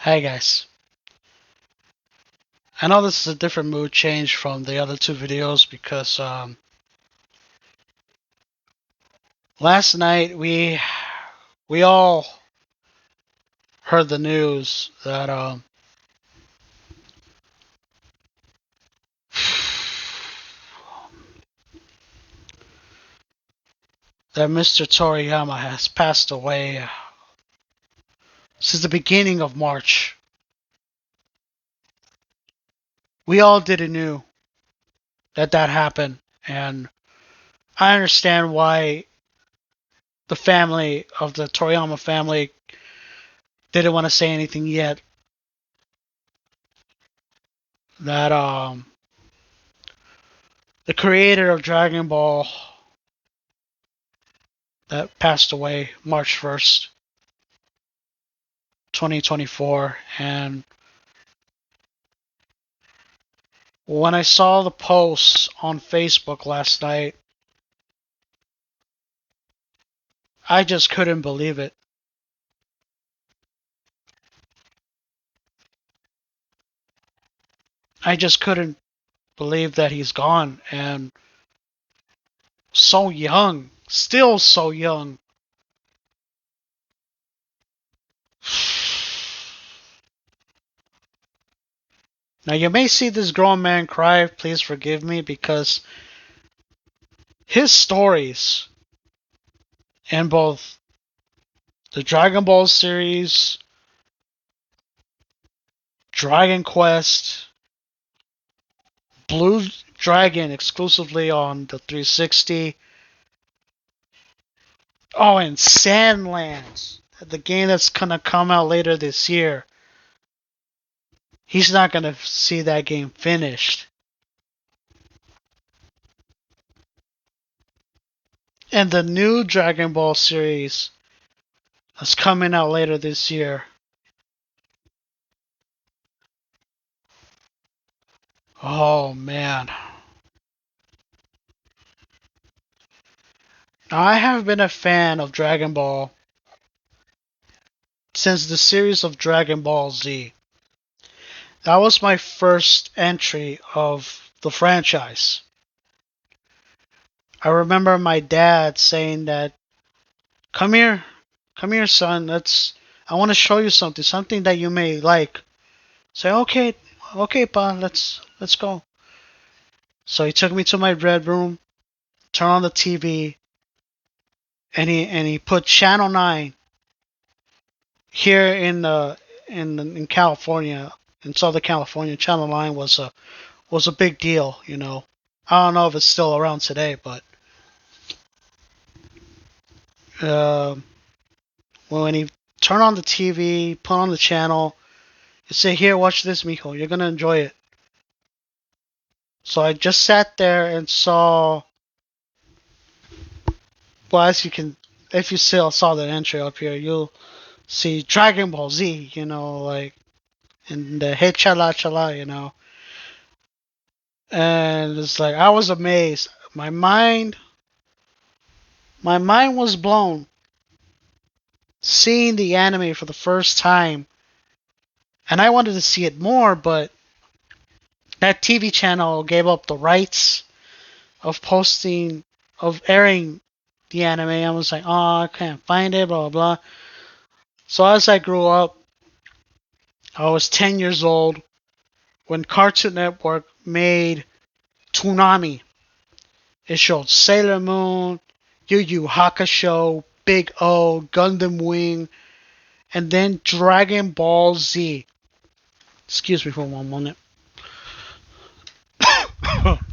Hey guys, I know this is a different mood change from the other two videos because last night we all heard the news that that Mr. Toriyama has passed away since the beginning of March. We all didn't know that happened, and I understand why the family of the Toriyama family didn't want to say anything yet. That the creator of Dragon Ball that passed away March 1st, 2024. And when I saw the posts on Facebook last night, I just couldn't believe it. I just couldn't believe that he's gone, and so young, still so young. Now you may see this grown man cry, please forgive me, because his stories in both the Dragon Ball series, Dragon Quest, Blue Dragon exclusively on the 360, oh, and Sandlands, the game that's gonna come out later this year. He's not gonna see that game finished. And the new Dragon Ball series is coming out later this year. Oh man. I have been a fan of Dragon Ball since the series of Dragon Ball Z. That was my first entry of the franchise. I remember my dad saying that, come here, son, I want to show you something that you may like. Say, okay, pa, let's go. So he took me to my bedroom, turned on the TV, and he put Channel 9 here in California, in Southern California. Channel 9 was a big deal, you know. I don't know if it's still around today, but uh, when he turned on the TV, put on the channel, he said, "Here, watch this, mijo. You're gonna enjoy it." So I just sat there and saw. Well, as you can, if you still saw the entry up here, you'll see Dragon Ball Z, you know, like in the Hey Chala Chala, you know. And it's like I was amazed. My mind was blown seeing the anime for the first time. And I wanted to see it more, but that TV channel gave up the rights of airing the anime. I was like, oh, I can't find it, blah, blah, blah. So as I grew up, I was 10 years old when Cartoon Network made Toonami. It showed Sailor Moon, Yu Yu Hakusho, Big O, Gundam Wing, and then Dragon Ball Z. Excuse me for one moment.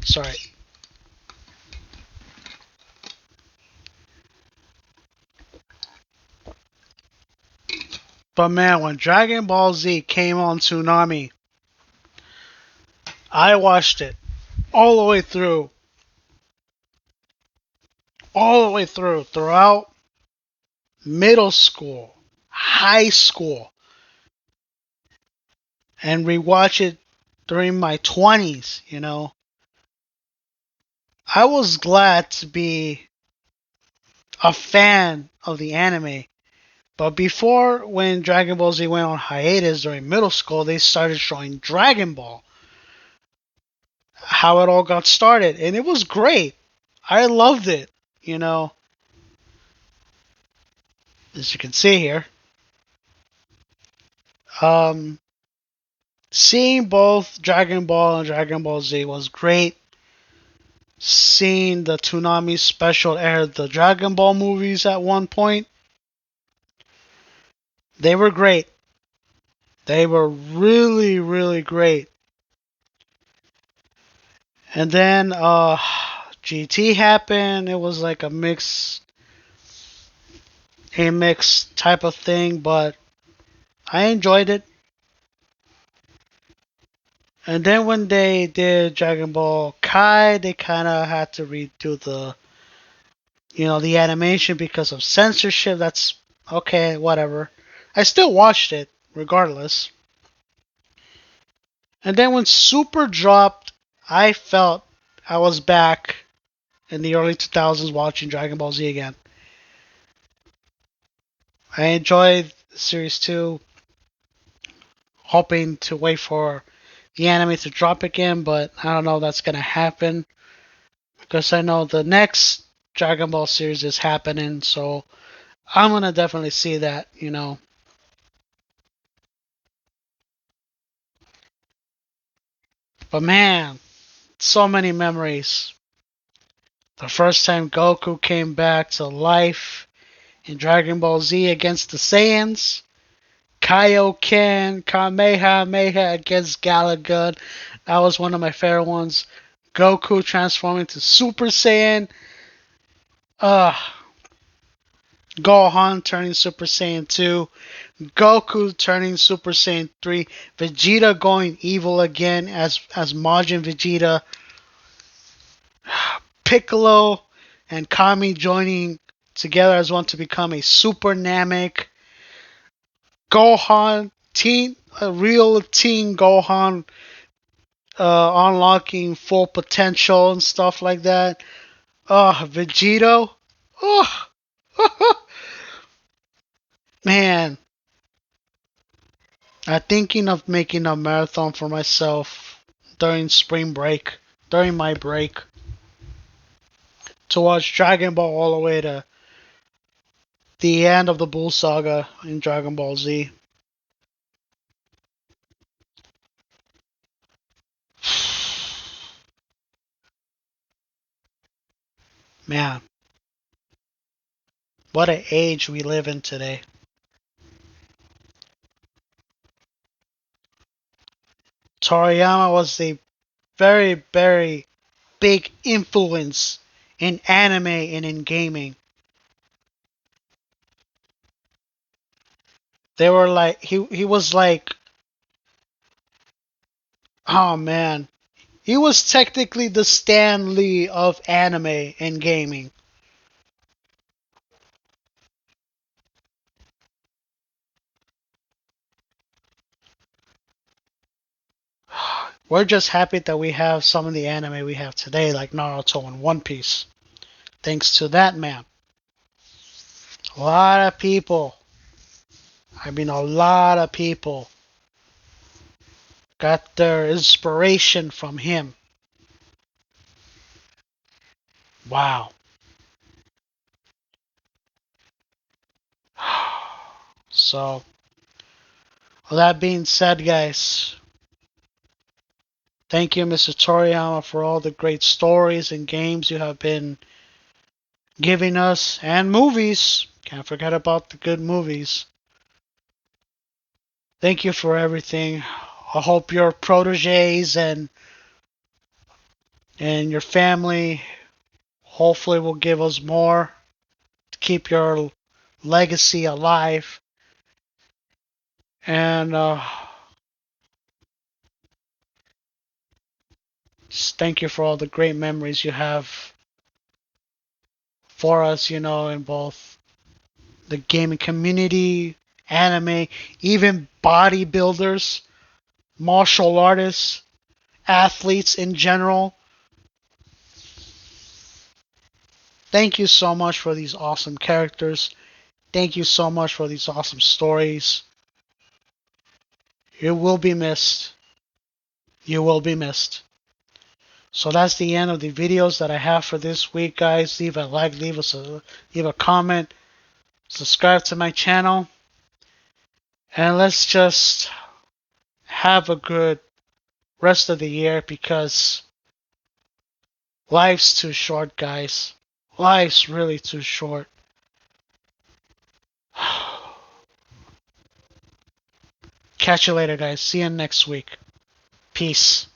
Sorry. But man, when Dragon Ball Z came on Toonami, I watched it all the way through. All the way through. Throughout middle school, high school, and rewatch it during my 20s, you know. I was glad to be a fan of the anime But before, when Dragon Ball Z went on hiatus during middle school, they started showing Dragon Ball, how it all got started, and it was great. I loved it, you know, as you can see here. Um, Seeing both Dragon Ball and Dragon Ball Z was great. Seeing the Toonami special air the Dragon Ball movies at one point, they were great. They were really, really great. And then GT happened. It was like a mix type of thing, but I enjoyed it. And then when they did Dragon Ball Kai, they kind of had to redo the animation because of censorship. That's okay, whatever. I still watched it regardless. And then when Super dropped, I felt I was back in the early 2000s watching Dragon Ball Z again. I enjoyed Series 2, hoping to wait for the anime to drop again, but I don't know if that's going to happen because I know the next Dragon Ball series is happening, so I'm going to definitely see that. But man, so many memories. The first time Goku came back to life in Dragon Ball Z against the Saiyans. Kaioken, Kamehameha against Galaga. That was one of my favorite ones. Goku transforming to Super Saiyan. Uh, Gohan turning Super Saiyan 2. Goku turning Super Saiyan 3. Vegeta going evil again as Majin Vegeta. Piccolo and Kami joining together as one to become a Super Namek. Gohan, a real teen Gohan, unlocking full potential and stuff like that. Vegito. Oh, man. I'm thinking of making a marathon for myself during spring break, during my break, to watch Dragon Ball all the way to the end of the Bull Saga in Dragon Ball Z. Man, what an age we live in today. Toriyama was a very, very big influence in anime and in gaming. They were like he was like, oh man, he was technically the Stan Lee of anime and gaming. We're just happy that we have some of the anime we have today, like Naruto and One Piece. Thanks to that man. A lot of people, a lot of people got their inspiration from him. Wow. So, with that being said, guys, thank you, Mr. Toriyama, for all the great stories and games you have been giving us, and movies. Can't forget about the good movies. Thank you for everything. I hope your proteges and your family hopefully will give us more to keep your legacy alive. And just thank you for all the great memories you have for us, in both the gaming community, anime, even bodybuilders, martial artists, athletes in general. Thank you so much for these awesome characters. Thank you so much for these awesome stories. You will be missed. You will be missed. So that's the end of the videos that I have for this week, guys. Leave a like, leave a comment, subscribe to my channel, and let's just have a good rest of the year because life's too short, guys. Life's really too short. Catch you later, guys. See you next week. Peace.